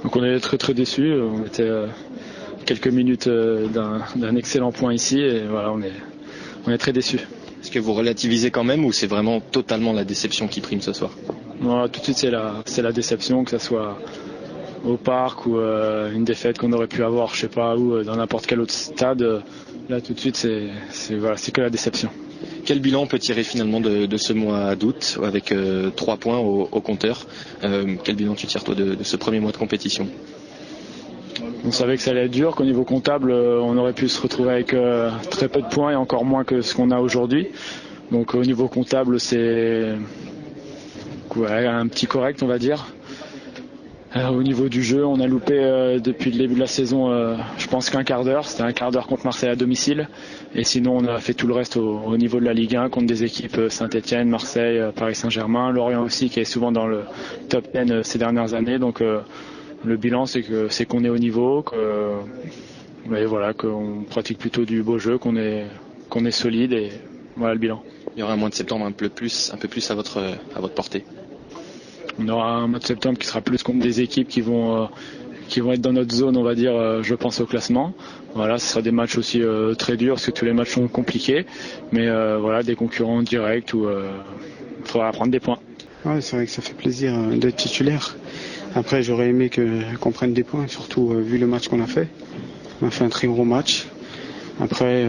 Donc on est très très déçus. On était quelques minutes d'un excellent point ici et voilà, on est très déçus. Est-ce que vous relativisez quand même ou c'est vraiment totalement la déception qui prime ce soir? Voilà, tout de suite c'est la déception, que ce soit au parc ou une défaite qu'on aurait pu avoir, je sais pas où, dans n'importe quel autre stade. Là tout de suite c'est que la déception. Quel bilan on peut tirer finalement de ce mois d'août avec 3 points au compteur? Quel bilan tu tires toi de ce premier mois de compétition? On savait que ça allait être dur, qu'au niveau comptable, on aurait pu se retrouver avec très peu de points et encore moins que ce qu'on a aujourd'hui. Donc au niveau comptable, c'est un petit correct, on va dire. Au niveau du jeu, on a loupé depuis le début de la saison, je pense qu'un quart d'heure. C'était un quart d'heure contre Marseille à domicile. Et sinon, on a fait tout le reste au niveau de la Ligue 1 contre des équipes Saint-Etienne, Marseille, Paris Saint-Germain, Lorient aussi, qui est souvent dans le top 10 ces dernières années. Donc le bilan, c'est qu'on est au niveau, qu'on pratique plutôt du beau jeu, qu'on est solide et voilà le bilan. Il y aura un mois de septembre un peu plus à votre portée. On aura un mois de septembre qui sera plus contre des équipes qui vont être dans notre zone, on va dire, je pense au classement. Voilà, ce sera des matchs aussi très durs parce que tous les matchs sont compliqués, mais voilà, des concurrents directs où il faudra prendre des points. Ouais, c'est vrai que ça fait plaisir d'être titulaire. Après, j'aurais aimé qu'on prenne des points, surtout vu le match qu'on a fait. On a fait un très gros match. Après,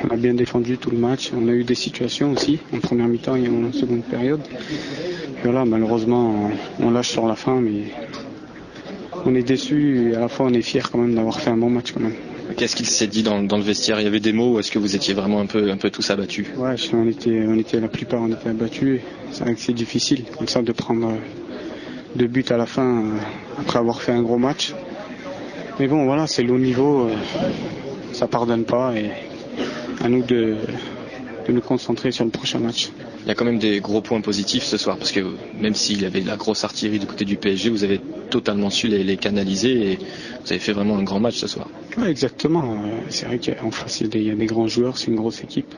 on a bien défendu tout le match. On a eu des situations aussi, en première mi-temps et en seconde période. Et voilà, malheureusement, on lâche sur la fin, mais on est déçus et à la fois on est fiers quand même d'avoir fait un bon match quand même. Qu'est-ce qu'il s'est dit dans le vestiaire? Il y avait des mots ou est-ce que vous étiez vraiment un peu tous abattus? Ouais, la plupart on était abattus. C'est vrai que c'est difficile comme ça de prendre 2 buts à la fin après avoir fait un gros match. Mais bon, voilà, c'est le haut niveau, ça pardonne pas et à nous de nous concentrer sur le prochain match. Il y a quand même des gros points positifs ce soir parce que même s'il y avait de la grosse artillerie du côté du PSG, vous avez totalement su les canaliser et vous avez fait vraiment un grand match ce soir. Ouais, exactement. C'est vrai qu'en face il y a des grands joueurs, c'est une grosse équipe.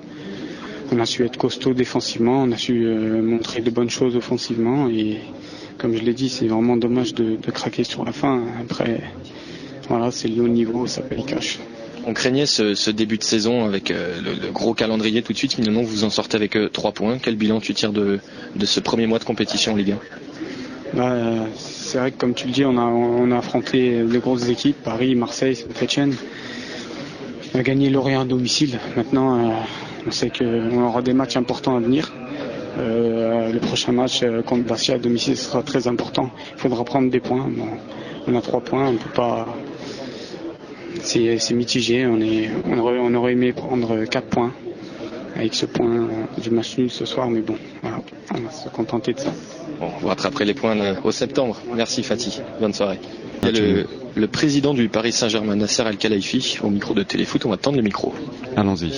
On a su être costaud défensivement, on a su montrer de bonnes choses offensivement et comme je l'ai dit, c'est vraiment dommage de craquer sur la fin. Après, voilà, c'est le haut niveau, ça paye cash. On craignait ce début de saison avec le gros calendrier tout de suite. Finalement, vous en sortez avec 3 points. Quel bilan tu tires de ce premier mois de compétition en Ligue 1? C'est vrai que comme tu le dis, on a affronté les grosses équipes, Paris, Marseille, Saint-Etienne. On a gagné Lorient à domicile. Maintenant, on sait qu'on aura des matchs importants à venir. Le prochain match contre Bastia à domicile sera très important. Il faudra prendre des points. Bon, on a 3 points, on peut pas. C'est mitigé. On aurait aimé prendre 4 points avec ce point du match nul ce soir, mais bon, voilà, on va se contenter de ça. Bon, vous rattraperez les points au septembre. Merci Fatih. Bonne soirée. Il y a le président du Paris Saint-Germain, Nasser Al-Khelaifi, au micro de Téléfoot. On va tendre le micro. Allons-y.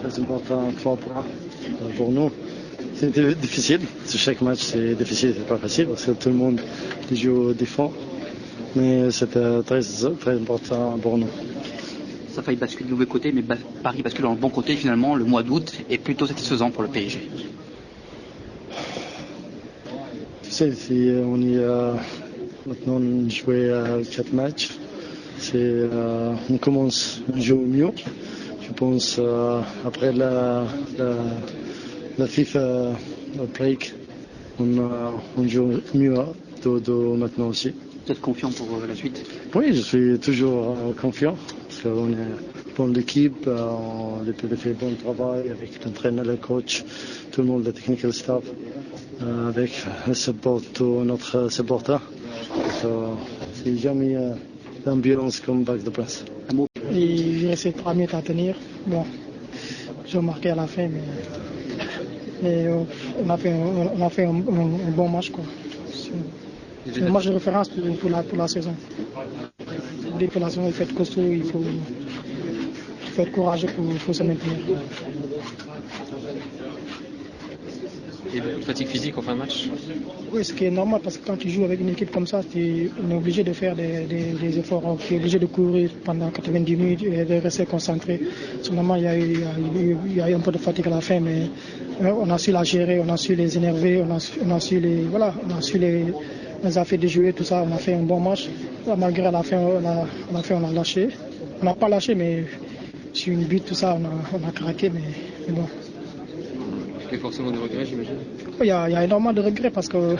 C'est important, 3 points pour nous. C'était difficile. Chaque match, c'est difficile, c'est pas facile parce que tout le monde joue au défense. Mais c'était très, très important pour nous. Ça a failli basculer du mauvais côté, mais Paris bascule dans le bon côté. Finalement, le mois d'août est plutôt satisfaisant pour le PSG. Tu sais, si on y a maintenant joué 4 matchs, on commence à jouer mieux. Je pense après la FIFA break, on joue mieux maintenant aussi. Vous êtes confiant pour la suite? Oui, je suis toujours confiant parce qu'on est dans l'équipe, on a fait bon travail avec l'entraîneur, le coach, tout le monde, le technical staff, avec le support, tout notre supporter. C'est jamais l'ambiance comme Parc des Princes. Il restait 3 minutes à tenir. Bon, j'ai marqué à la fin, mais on a fait un bon match, quoi. C'est un match de référence pour la saison. Dès que la saison, il faut être costaud, il faut être courageux pour se maintenir. Et beaucoup de fatigue physique en fin de match? Oui, ce qui est normal parce que quand tu joues avec une équipe comme ça, on est obligé de faire des efforts. Tu es obligé de courir pendant 90 minutes et de rester concentré. Normalement, il y a eu un peu de fatigue à la fin, mais on a su la gérer, on a su les énerver, on a su nous a fait déjouer, tout ça. On a fait un bon match. Là, malgré à la fin, on a lâché. On n'a pas lâché, mais sur une but, tout ça, on a craqué, mais bon. Il y a forcément des regrets, j'imagine. Il y a énormément de regrets parce que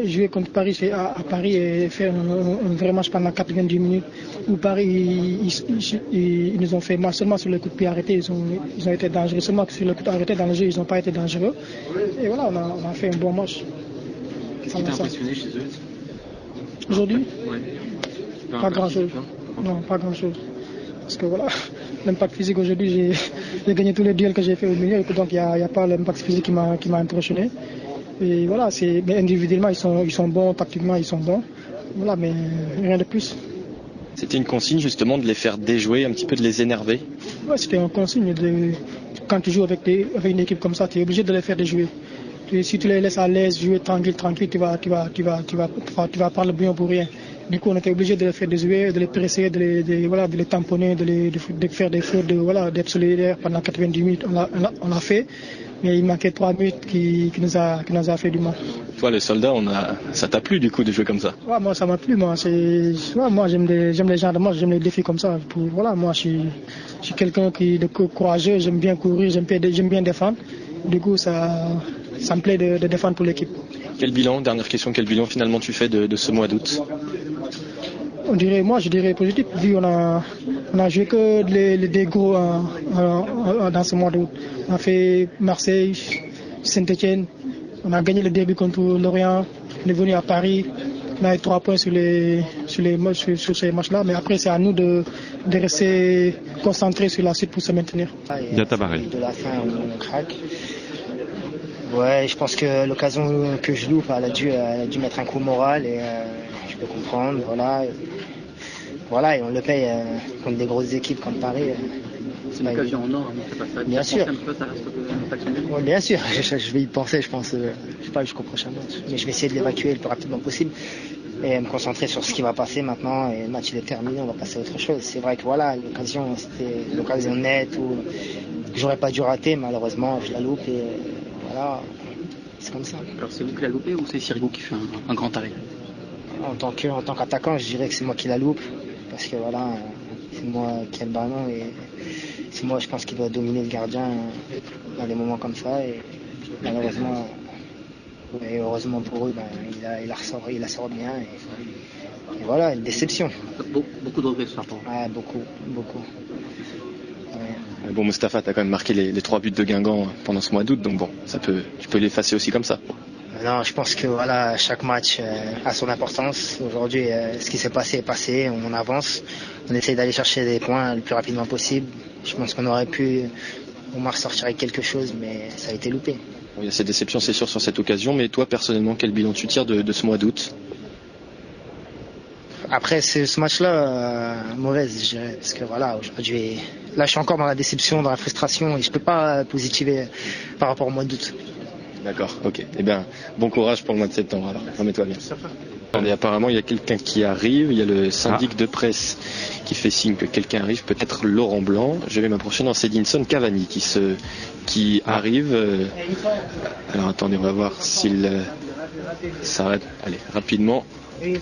jouer contre Paris à Paris et faire un vrai match pendant 90 minutes où Paris ils nous ont fait mal seulement sur le coup de pied arrêté, ils ont été dangereux, seulement sur le coup de pied arrêté dans le jeu ils n'ont pas été dangereux et voilà on a fait un bon match. Qu'est-ce qui t'a impressionné chez eux aujourd'hui? Ouais. Pas grand chose. Non, pas grand chose. Parce que voilà, l'impact physique aujourd'hui, j'ai gagné tous les duels que j'ai fait au milieu, donc il n'y a pas l'impact physique qui m'a impressionné. Et voilà, mais individuellement, ils sont bons, tactiquement, ils sont bons. Voilà, mais rien de plus. C'était une consigne justement de les faire déjouer, un petit peu de les énerver? Ouais, c'était une consigne. Quand tu joues avec une équipe comme ça, tu es obligé de les faire déjouer. Si tu les laisses à l'aise, jouer tranquille, tu vas prendre le bouillon pour rien. Du coup, on était obligé de les faire déjouer, de les presser, de les tamponner, de faire des fautes, d'être solidaire pendant 90 minutes. On l'a fait, mais il manquait 3 minutes qui nous a fait du mal. Toi, le soldat, ça t'a plu du coup de jouer comme ça? Ouais, moi, ça m'a plu. Moi, j'aime les gens de moi, j'aime les défis comme ça. Moi, je suis quelqu'un de courageux, j'aime bien courir, j'aime bien défendre. Du coup, ça me plaît de défendre pour l'équipe. Quel bilan, dernière question, quel bilan finalement tu fais de ce mois d'août? Je dirais positif, vu on a joué que des gros dans ce mois d'août. On a fait Marseille, Saint-Etienne, on a gagné le derby contre Lorient, on est venu à Paris, on a eu 3 points sur ces matchs-là, mais après c'est à nous de rester concentrés sur la suite pour se maintenir. De la fin, on craque. Ouais, je pense que l'occasion que je loupe, elle a dû mettre un coup moral et je peux comprendre, voilà, et on le paye contre des grosses équipes comme Paris. C'est une occasion en or, c'est pas ça. Bien sûr. Ouais, bien sûr, je vais y penser, je pense, je sais pas jusqu'au prochain match, mais je vais essayer de l'évacuer le plus rapidement possible et me concentrer sur ce qui va passer maintenant. Et le match il est terminé, on va passer à autre chose. C'est vrai que voilà, l'occasion, c'était l'occasion nette où j'aurais pas dû rater, malheureusement, je la loupe et voilà, c'est comme ça. Alors c'est vous qui l'a loupé ou c'est Sirigu qui fait un grand arrêt? En tant qu'attaquant, je dirais que c'est moi qui la loupe parce que voilà, c'est moi qui ai le ballon et c'est moi, je pense, qui doit dominer le gardien dans des moments comme ça. Et malheureusement, et heureusement pour eux, il la sort bien et voilà, une déception. Beaucoup de regrets sur ça. Ouais, beaucoup. Ouais. Bon, Mustapha, t'as quand même marqué les 3 buts de Guingamp pendant ce mois d'août, donc bon, tu peux l'effacer aussi comme ça. Non, je pense que voilà, chaque match a son importance. Aujourd'hui, ce qui s'est passé est passé, on avance, on essaye d'aller chercher des points le plus rapidement possible. Je pense qu'on aurait pu au moins ressortir avec quelque chose, mais ça a été loupé. Bon, il y a cette déception, c'est sûr, sur cette occasion, mais toi, personnellement, quel bilan tu tires de ce mois d'août? Après, ce match-là, mauvaise, je dirais, parce que voilà, aujourd'hui, là, je suis encore dans la déception, dans la frustration, et je peux pas positiver par rapport au mois d'août. D'accord, ok. Eh bien, bon courage pour le mois de septembre, alors. Remets-toi bien. Attendez, apparemment, il y a quelqu'un qui arrive. Il y a le syndic de presse qui fait signe que quelqu'un arrive, peut-être Laurent Blanc. Je vais m'approcher dans Edinson Cavani qui arrive. Alors, attendez, on va voir s'il s'arrête. Allez, rapidement.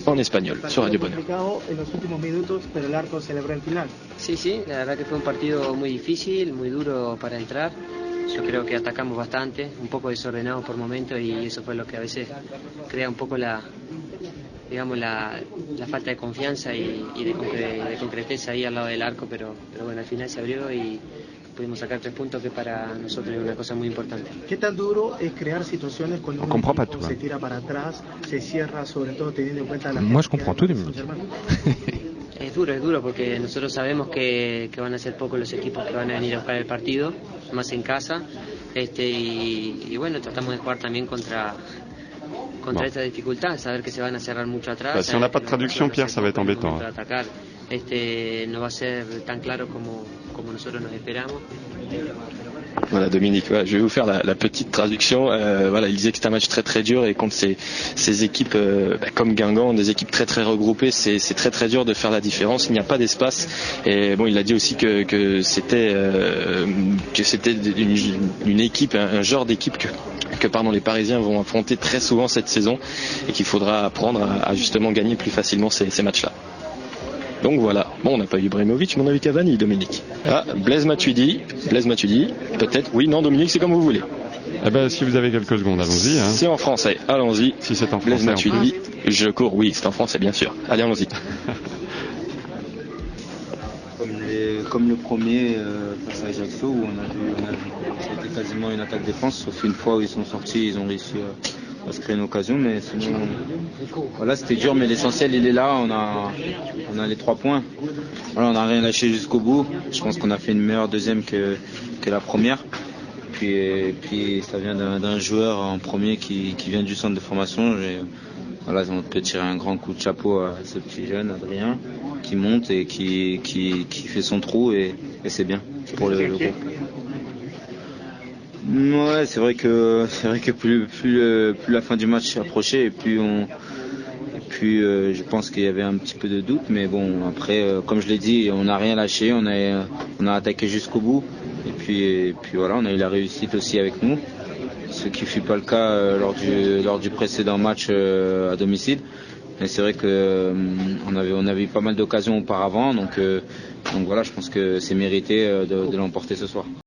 En espagnol, sur Radio Bonheur. Sí, la verdad que fue un partido muy difícil, muy duro para entrar. Yo creo que atacamos bastante, un poco desordenados por momentos y eso fue lo que a veces crea un poco la falta de confianza y de concreteza ahí al lado del arco, pero bueno, al final se abrió y pudimos sacar 3 puntos que para nosotros es una cosa muy importante. ¿Qué tan duro es crear situaciones cuando un equipo se tira para atrás, se cierra, sobre todo teniendo en cuenta la... Moi je comprends tout de suite. Es duro porque nosotros sabemos que van a ser pocos los equipos que van a venir a buscar el partido, más en casa, y bueno, tratamos de jugar también contra esta dificultad, saber que se van a cerrar mucho atrás. Si on n'a pas de traduction, Pierre, ça va être embêtant. Atacar, no va a ser tan claro como nosotros nos esperamos. Voilà, Dominique, je vais vous faire la petite traduction. Voilà, il disait que c'est un match très très dur et contre ces équipes comme Guingamp, des équipes très très regroupées, c'est très très dur de faire la différence. Il n'y a pas d'espace. Et bon, il a dit aussi que c'était une équipe, un genre d'équipe les Parisiens vont affronter très souvent cette saison et qu'il faudra apprendre à justement gagner plus facilement ces matchs-là. Donc voilà, bon, on n'a pas eu Ibrahimovic, mais on a eu Cavani, Dominique. Ah, Blaise Matuidi, peut-être, oui, non, Dominique, c'est comme vous voulez. Eh ben, si vous avez quelques secondes, allons-y. Hein. C'est en français, allons-y. Si c'est en français. Blaise Matuidi, je cours, oui, c'est en français, bien sûr. Allez, allons-y. Comme le premier face à Ajaccio, où c'était quasiment une attaque-défense, sauf une fois où ils sont sortis, ils ont réussi à se créer une occasion, mais sinon, voilà, c'était dur, mais l'essentiel, il est là, on a les 3 points. Voilà, on n'a rien lâché jusqu'au bout. Je pense qu'on a fait une meilleure deuxième que la première. Puis ça vient d'un joueur en premier qui vient du centre de formation. Voilà, on peut tirer un grand coup de chapeau à ce petit jeune Adrien qui monte et qui fait son trou et c'est bien pour le groupe. Ouais, c'est vrai que plus la fin du match approchait et plus je pense qu'il y avait un petit peu de doute, mais bon, après, comme je l'ai dit, on n'a rien lâché, on a attaqué jusqu'au bout et puis voilà, on a eu la réussite aussi avec nous, ce qui fut pas le cas lors du précédent match à domicile. Mais c'est vrai que on avait eu pas mal d'occasions auparavant, donc voilà, je pense que c'est mérité de l'emporter ce soir.